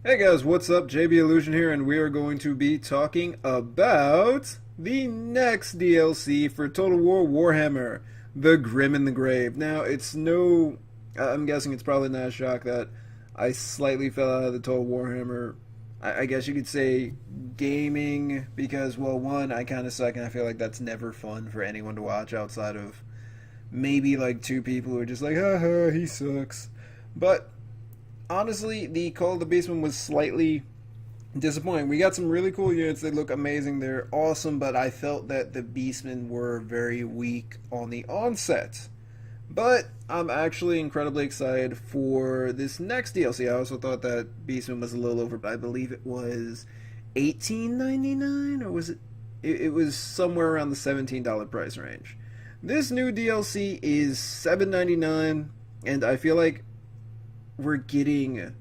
Hey guys, what's up? JB Illusion here, and we are going to be talking about the next DLC for Total War Warhammer, The Grim in the Grave. Now, I'm guessing it's probably not a shock that I slightly fell out of the Total Warhammer, I guess you could say, gaming, because, well, one, I kind of suck, and I feel like that's never fun for anyone to watch outside of maybe like two people who are just like, haha, he sucks. But honestly, the Call of the Beastmen was slightly disappointing. We got some really cool units. They look amazing. They're awesome, but I felt that the Beastmen were very weak on the onset. But I'm actually incredibly excited for this next DLC. I also thought that Beastman was a little over, but I believe it was $18.99, or was it? It was somewhere around the $17 price range. This new DLC is $7.99, and I feel like we're getting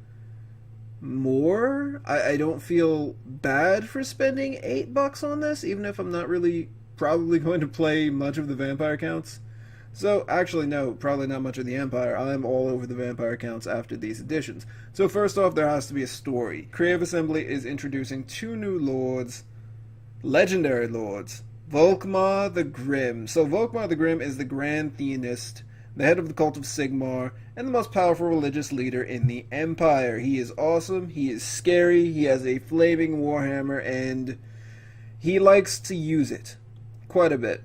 more. I don't feel bad for spending $8 on this, even if I'm not really probably going to play much of the vampire counts. So, actually, no, probably not much of the Empire. I'm all over the vampire counts after these additions. So, first off, there has to be a story. Creative Assembly is introducing two new lords, legendary lords. Volkmar the Grim. So, Volkmar the Grim is the Grand Theonist, the head of the cult of Sigmar, and the most powerful religious leader in the Empire. He is awesome, he is scary, he has a flaming warhammer, and he likes to use it quite a bit.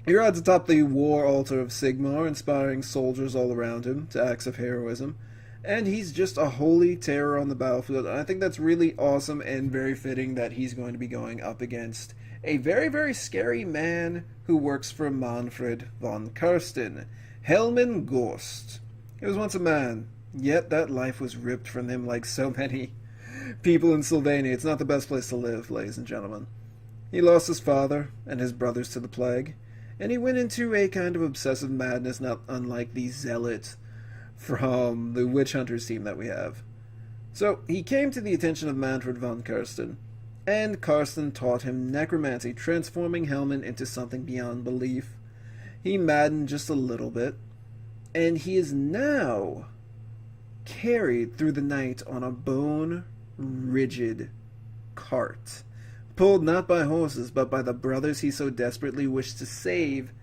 He rides atop the war altar of Sigmar, inspiring soldiers all around him to acts of heroism, and he's just a holy terror on the battlefield, and I think that's really awesome and very fitting that he's going to be going up against a very, very scary man who works for Manfred von Karsten, Helman Gorst. He was once a man, yet that life was ripped from him like so many people in Sylvania. It's not the best place to live, ladies and gentlemen. He lost his father and his brothers to the plague, and he went into a kind of obsessive madness not unlike the Zealot from the Witch Hunters team that we have. So he came to the attention of Manfred von Karsten, and Karsten taught him necromancy, transforming Helman into something beyond belief. He maddened just a little bit, and he is now carried through the night on a bone-rigid cart, pulled not by horses, but by the brothers he so desperately wished to save,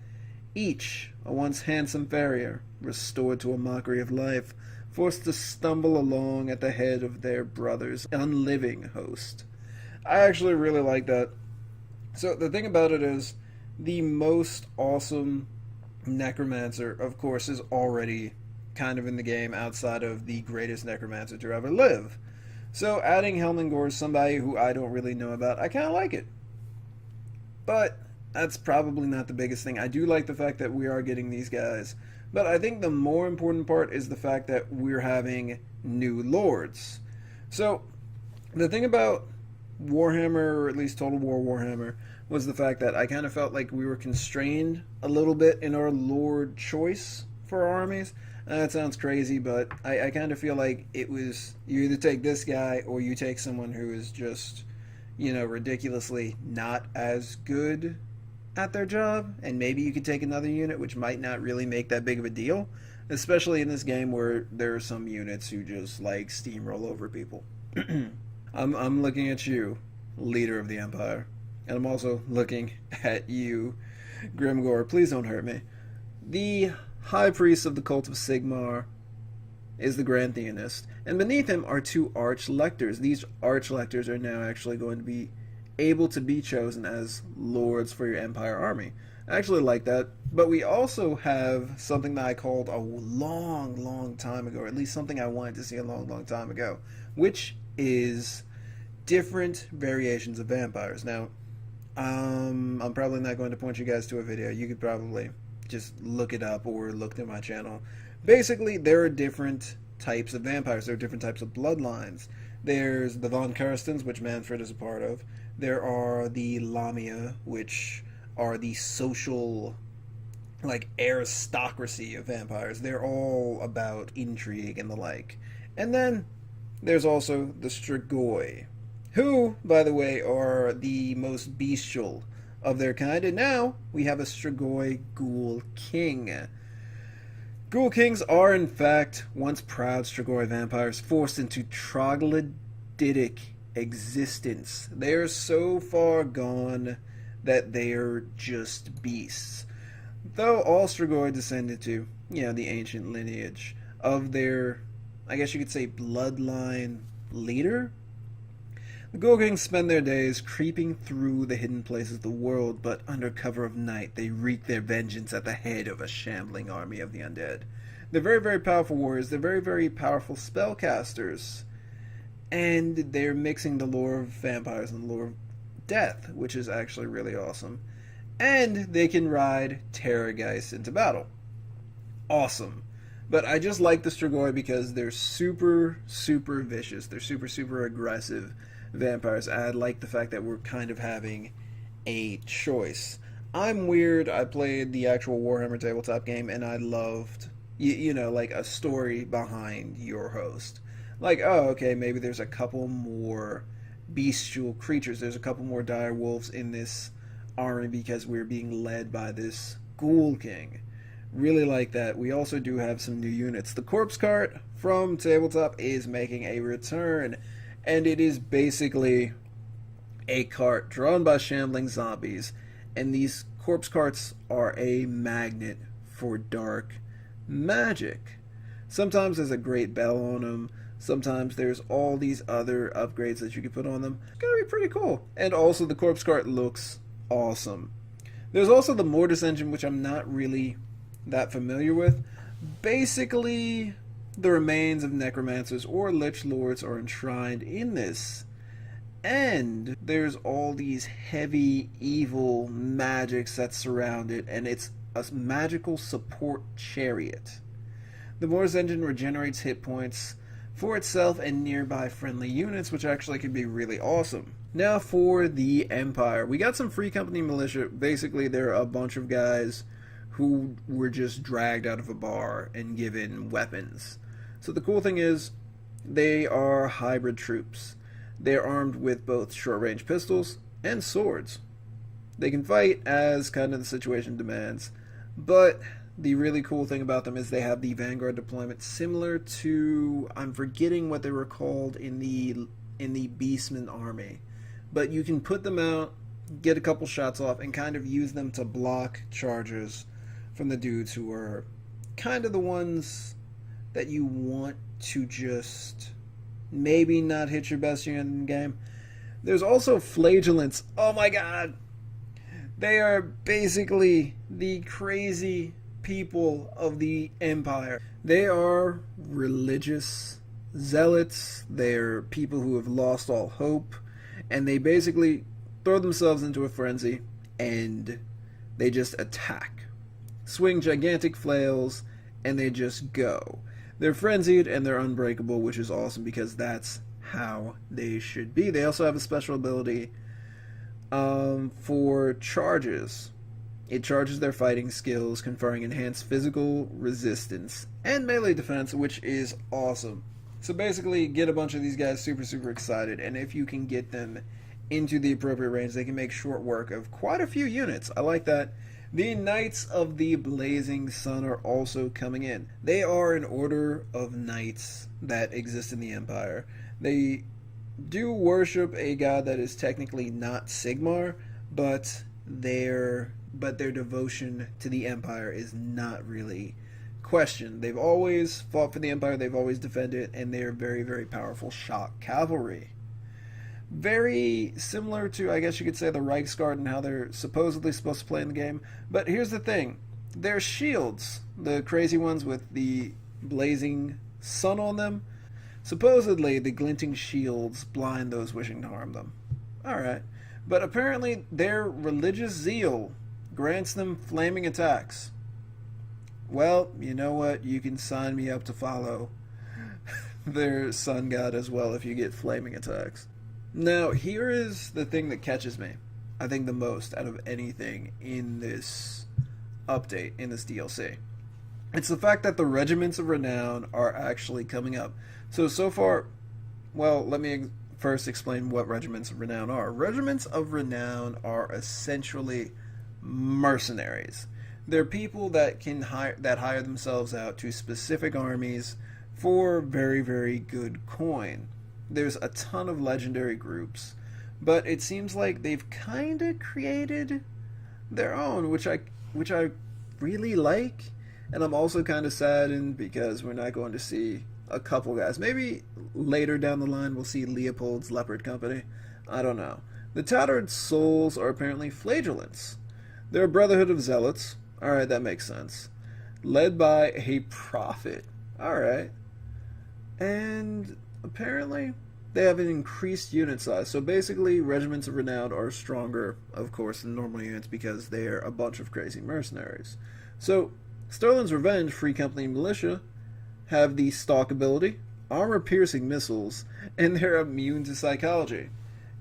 each a once handsome farrier, restored to a mockery of life, forced to stumble along at the head of their brother's unliving host. I actually really like that. So the thing about it is, the most awesome necromancer, of course, is already kind of in the game outside of the greatest necromancer to ever live. So adding Helmengor, somebody who I don't really know about, I kind of like it. But that's probably not the biggest thing. I do like the fact that we are getting these guys. But I think the more important part is the fact that we're having new lords. So the thing about Warhammer, or at least Total War Warhammer, was the fact that I kind of felt like we were constrained a little bit in our lord choice for our armies. That sounds crazy, but I kind of feel like it was, you either take this guy or you take someone who is just, ridiculously not as good at their job, and maybe you could take another unit which might not really make that big of a deal, especially in this game where there are some units who just like steamroll over people. I'm looking at you, leader of the Empire, and I'm also looking at you, Grimgor. Please don't hurt me. The High Priest of the Cult of Sigmar is the Grand Theonist, and beneath him are two Arch-Lectors. These Arch-Lectors are now actually going to be able to be chosen as lords for your Empire army. I actually like that, but we also have something that I called a long, long time ago, or at least something I wanted to see a long, long time ago, which is different variations of vampires. Now, I'm probably not going to point you guys to a video. You could probably just look it up or look through my channel. Basically, there are different types of vampires. There are different types of bloodlines. There's the Von Karstens, which Manfred is a part of. There are the Lamia, which are the social, like, aristocracy of vampires. They're all about intrigue and the like. And then there's also the Strigoi, who, by the way, are the most bestial of their kind. And now we have a Strigoi Ghoul King. Ghoul Kings are, in fact, once proud Strigoi vampires forced into troglodyte. parasitic existence. They are so far gone that they are just beasts. Though all Strigoi descended to, the ancient lineage of their, I guess you could say, bloodline leader. The Ghoul Kings spend their days creeping through the hidden places of the world, but under cover of night they wreak their vengeance at the head of a shambling army of the undead. They're very, very powerful warriors. They're very, very powerful spellcasters. And they're mixing the lore of vampires and the lore of death, which is actually really awesome. And they can ride Terrorgeist into battle. Awesome. But I just like the Strigoi because they're super, super vicious. They're super, super aggressive vampires. I like the fact that we're kind of having a choice. I'm weird. I played the actual Warhammer tabletop game, and I loved, like a story behind your host. Like, oh, okay, maybe there's a couple more bestial creatures. There's a couple more dire wolves in this army because we're being led by this Ghoul King. Really like that. We also do have some new units. The Corpse Cart from Tabletop is making a return, and it is basically a cart drawn by shambling zombies, and these Corpse Carts are a magnet for dark magic. Sometimes there's a great bell on them. Sometimes there's all these other upgrades that you can put on them. It's gonna be pretty cool. And also the Corpse Cart looks awesome. There's also the Mortis engine, which I'm not really that familiar with. Basically, the remains of necromancers or lich lords are enshrined in this. And there's all these heavy evil magics that surround it, and it's a magical support chariot. The Mortis engine regenerates hit points for itself and nearby friendly units, which actually can be really awesome. Now for the Empire. We got some Free Company militia. Basically, they're a bunch of guys who were just dragged out of a bar and given weapons. So the cool thing is, they are hybrid troops. They're armed with both short-range pistols and swords. They can fight as kind of the situation demands, but the really cool thing about them is they have the Vanguard deployment similar to, I'm forgetting what they were called in the Beastman army. But you can put them out, get a couple shots off, and kind of use them to block charges from the dudes who are kind of the ones that you want to just maybe not hit your best unit in the game. There's also Flagellants. Oh my god! They are basically the crazy people of the Empire. They are religious zealots. They're people who have lost all hope, and they basically throw themselves into a frenzy and they just attack, swing gigantic flails, and they just go. They're frenzied and they're unbreakable, which is awesome because that's how they should be. They also have a special ability for charges. It charges their fighting skills, conferring enhanced physical resistance and melee defense, which is awesome. So basically, get a bunch of these guys super, super excited, and if you can get them into the appropriate range, they can make short work of quite a few units. I like that. The Knights of the Blazing Sun are also coming in. They are an order of knights that exist in the Empire. They do worship a god that is technically not Sigmar, but their devotion to the Empire is not really questioned. They've always fought for the Empire, they've always defended it, and they're very, very powerful shock cavalry. Very similar to, I guess you could say, the Reichsguard and how they're supposedly supposed to play in the game. But here's the thing. Their shields, the crazy ones with the blazing sun on them, supposedly the glinting shields blind those wishing to harm them. Alright. But apparently their religious zeal grants them flaming attacks. Well, you know what? You can sign me up to follow their sun god as well if you get flaming attacks. Now, here is the thing that catches me, I think, the most out of anything in this update, in this DLC. It's the fact that the regiments of renown are actually coming up. So far, well, let me first explain what regiments of renown are. Regiments of renown are essentially mercenaries. They're people that hire themselves out to specific armies for very, very good coin. there's a ton of legendary groups, but it seems like they've kind of created their own, which I really like, and I'm also kind of saddened because we're not going to see a couple guys. Maybe later down the line we'll see Leopold's Leopard Company. I don't know. The Tattered Souls are apparently flagellants. They're a brotherhood of zealots. Alright, that makes sense. Led by a prophet. Alright. And apparently they have an increased unit size. So basically, regiments of renown are stronger, of course, than normal units because they're a bunch of crazy mercenaries. So, Sterling's Revenge Free Company Militia have the stalk ability, armor-piercing missiles, and they're immune to psychology.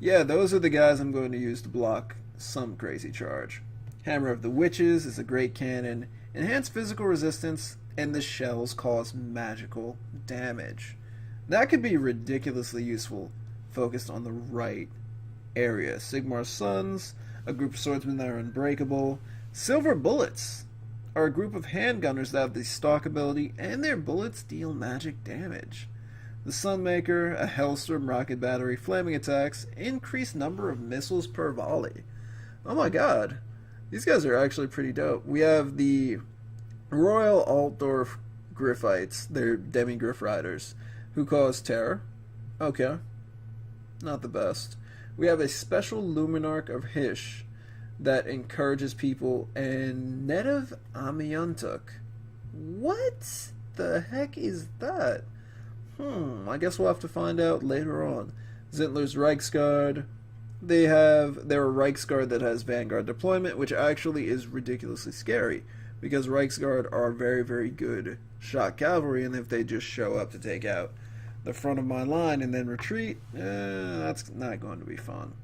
Yeah, those are the guys I'm going to use to block some crazy charge. Hammer of the Witches is a great cannon, enhanced physical resistance, and the shells cause magical damage. That could be ridiculously useful, focused on the right area. Sigmar's Sons, a group of swordsmen that are unbreakable. Silver Bullets are a group of handgunners that have the stalk ability, and their bullets deal magic damage. The Sunmaker, a Hellstorm rocket battery, flaming attacks, increased number of missiles per volley. Oh my god, these guys are actually pretty dope. We have the Royal Altdorf Griffites, they're Demi-Griff Riders, who cause terror. Okay, not the best. We have a special Luminarch of Hish that encourages people, and Nedev Amiantuk. What the heck is that? I guess we'll have to find out later on. Zintler's Reichsguard. They're a Reichsguard that has Vanguard deployment, which actually is ridiculously scary, because Reichsguard are very, very good shock cavalry, and if they just show up to take out the front of my line and then retreat, that's not going to be fun.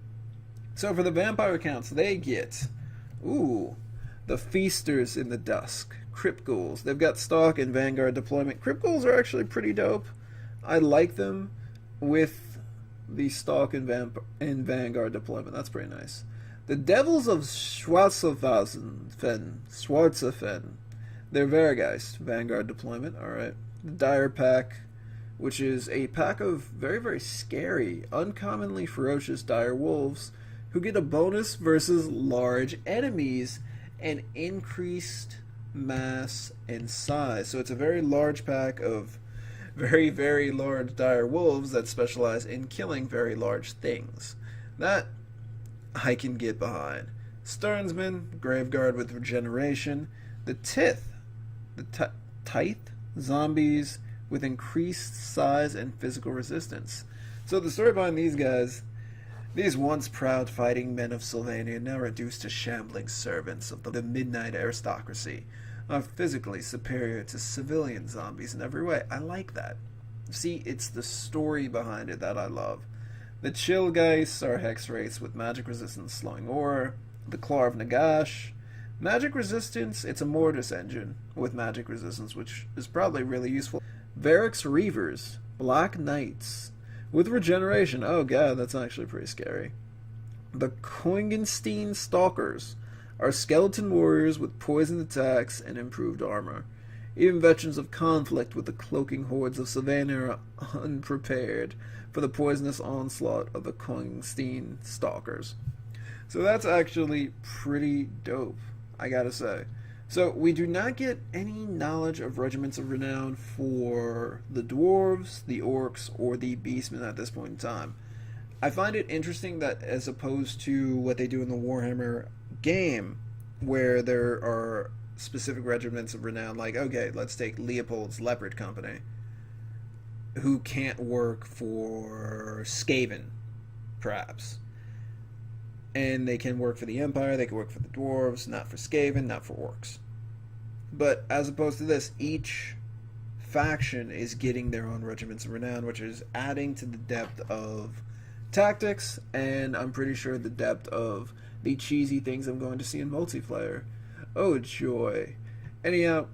So for the vampire counts, they get, the Feasters in the Dusk, Crypt Ghouls. They've got Stalk and Vanguard deployment. Crypt Ghouls are actually pretty dope. I like them with the Stalk and Vanguard deployment. That's pretty nice. The Devils of Schwarzenfen. They're Varigeist, Vanguard deployment. Alright. The Dire Pack, which is a pack of very, very scary, uncommonly ferocious dire wolves who get a bonus versus large enemies and increased mass and size. So it's a very large pack of very, very large dire wolves that specialize in killing very large things. That I can get behind. Sternsman, Graveguard with regeneration. The Tith, Tithe, zombies with increased size and physical resistance. So the story behind these guys, these once proud fighting men of Sylvania, now reduced to shambling servants of the midnight aristocracy, are physically superior to civilian zombies in every way. I like that. See, it's the story behind it that I love. The Chillgeists are hex wraiths with magic resistance slowing aura. The Claw of Nagash, magic resistance, it's a Mortis engine with magic resistance, which is probably really useful. Varix Reavers, Black Knights, with regeneration. Oh god, that's actually pretty scary. The Koingenstein Stalkers are skeleton warriors with poisoned attacks and improved armor. Even veterans of conflict with the cloaking hordes of Savannah are unprepared for the poisonous onslaught of the Koingenstein Stalkers. So that's actually pretty dope, I gotta say. So we do not get any knowledge of regiments of renown for the dwarves, the orcs, or the beastmen at this point in time. I find it interesting that as opposed to what they do in the Warhammer game, where there are specific regiments of renown, like, okay, let's take Leopold's Leopard Company, who can't work for Skaven, perhaps. And they can work for the Empire, they can work for the dwarves, not for Skaven, not for orcs. But as opposed to this, each faction is getting their own regiments of renown, which is adding to the depth of tactics, and I'm pretty sure the depth of the cheesy things I'm going to see in multiplayer. Oh joy. Anyhow,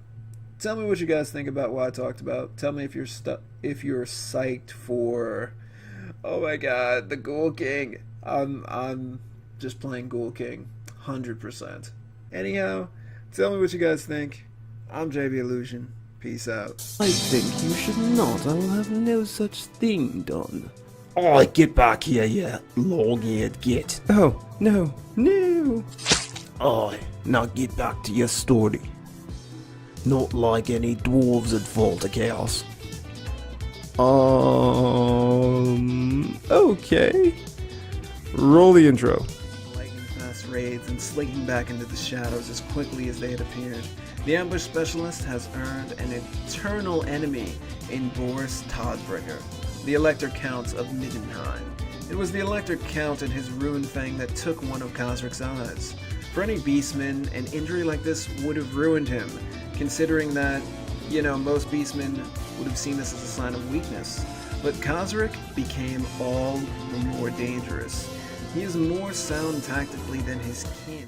tell me what you guys think about what I talked about. Tell me if you're psyched for, oh my god, the Ghoul King. I'm just playing Ghoul King 100%. Anyhow, tell me what you guys think. I'm JB Illusion. Peace out. I think you should not. I will have no such thing done. Oh, get back here, you long-eared git. Oh, no, no. Oh, now get back to your story. Not like any dwarves at Voltachaos. Okay. Roll the intro. Lightning fast raids and slinking back into the shadows as quickly as they had appeared. The ambush specialist has earned an eternal enemy in Boris Todbringer, the Elector Count of Middenheim. It was the Elector Count and his Ruin Fang that took one of Khazrik's eyes. For any beastman, an injury like this would have ruined him, considering that, most beastmen would have seen this as a sign of weakness. But Khazrik became all the more dangerous. He is more sound tactically than his kin.